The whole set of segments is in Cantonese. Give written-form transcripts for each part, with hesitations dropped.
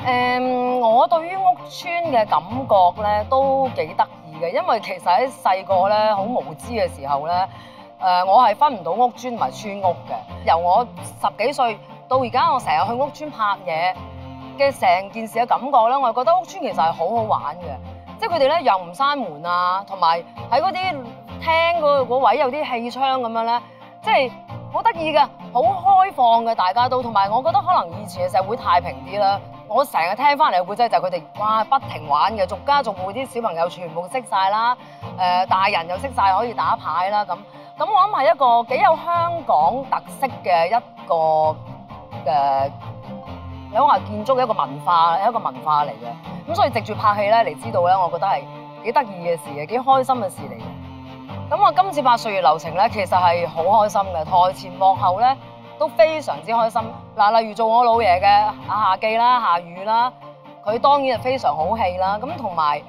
我對於屋邨嘅感覺咧都幾得意嘅，因為其實喺細個咧好無知嘅時候咧，我係分唔到屋邨同埋村屋嘅。由我10幾歲到而家，我成日去屋邨拍嘢嘅成件事嘅感覺咧，我係覺得屋邨其實係好好玩嘅，即係佢哋咧又唔閂門啊，同埋喺嗰啲廳嗰位有啲氣窗咁樣咧，即係好得意嘅，好開放嘅大家都，同埋我覺得可能以前嘅社會太平啲啦。我成日聽翻嚟嘅故仔就係佢哋哇不停玩嘅，逐家逐戶啲小朋友全部識晒啦，大人又識晒可以打牌啦咁。咁我諗係一個幾有香港特色嘅一個你話建築嘅一個文化，係一個文化嚟嘅。咁所以藉住拍戲咧嚟知道咧，我覺得係幾得意嘅事嘅，幾開心嘅事嚟嘅。咁我今次拍《歲月流情》咧，其實係好開心嘅，台前幕後咧都非常之開心。嗱，例如做我老爺嘅阿夏記啦、夏雨啦，佢當然係非常好戲啦。咁同埋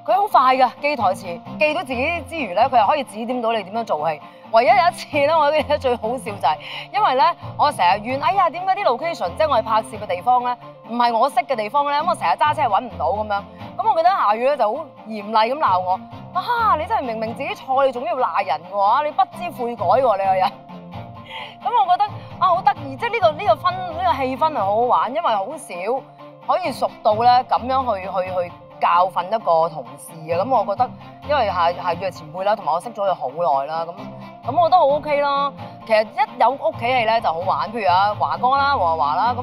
佢好快㗎，記台詞記到自己之餘咧，佢又可以指點到你點樣做戲。唯一有一次咧，我記得最好笑就係，因為咧我成日怨，哎呀點解啲 location 即係我哋拍攝嘅地方咧，唔係我識嘅地方咧，咁我成日揸車係揾唔到咁樣。咁我記得夏雨咧就好嚴厲咁鬧我，啊你真係明明自己錯，你仲要賴人嘅話，你不知悔改喎你個人。咁我覺得啊好得意，即係呢個氣氛係好好玩，因為好少可以熟到咧咁樣去教訓一個同事嘅。咁我覺得，因為夏雨係前輩啦，同埋我識咗佢好耐啦，咁我覺得好 OK 啦。其實一有屋企戲咧就好玩，譬如阿華哥啦、黃日華啦，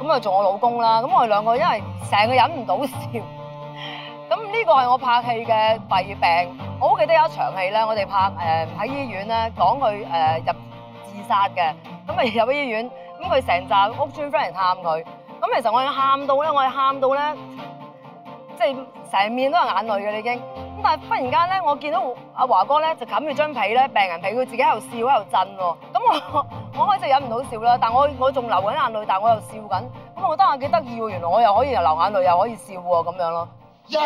咁啊做我老公啦，咁我哋兩個因為成個忍唔到笑。咁呢個係我拍戲嘅弊病。我好記得有一場戲咧，我哋拍喺醫院咧，講佢入自殺嘅，咁咪入咗醫院，咁佢成扎屋邨 friend 嚟探佢，咁其實我哋喊到咧，即係成面都係眼淚嘅已經。咁但係忽然間咧，我見到阿華哥咧就冚住張被咧，病人被，佢自己喺度笑喺度震喎。咁我開始忍唔到笑啦，但我仲流緊眼淚，但係我又笑緊。咁我覺得啊幾得意喎，原來我又可以流眼淚又可以笑喎咁樣咯。一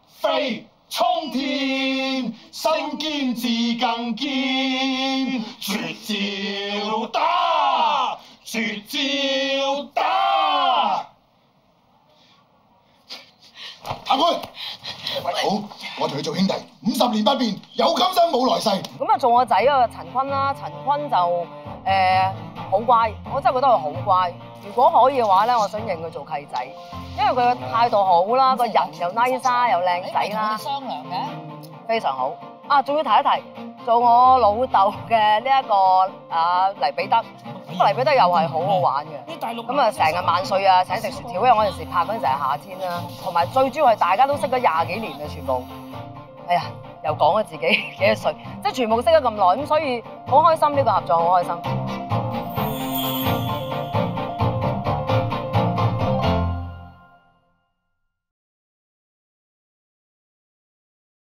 飛沖天，身堅志更堅，絕招打，絕招打。阿官，好，我同你做兄弟，50年不變，有今生冇來世。咁啊，做我仔啊，陳坤啦，陳坤就好乖，我真係覺得佢好乖。如果可以嘅話咧，我想認佢做契仔，因為佢嘅態度好啦，個人又 nice 啦，又靚仔啦，商量嘅，非常好。啊，仲要提一提，做我老豆嘅呢一個黎彼得，黎彼得又係好好玩嘅。咁啊，成日萬歲啊，請食薯條，因為我嗰陣時拍嗰陣時係夏天啦，同埋最主要係大家都識咗20幾年嘅全部。哎呀，又講咗自己幾多歲，即係全部識咗咁耐，咁所以好開心呢個合作，好開心。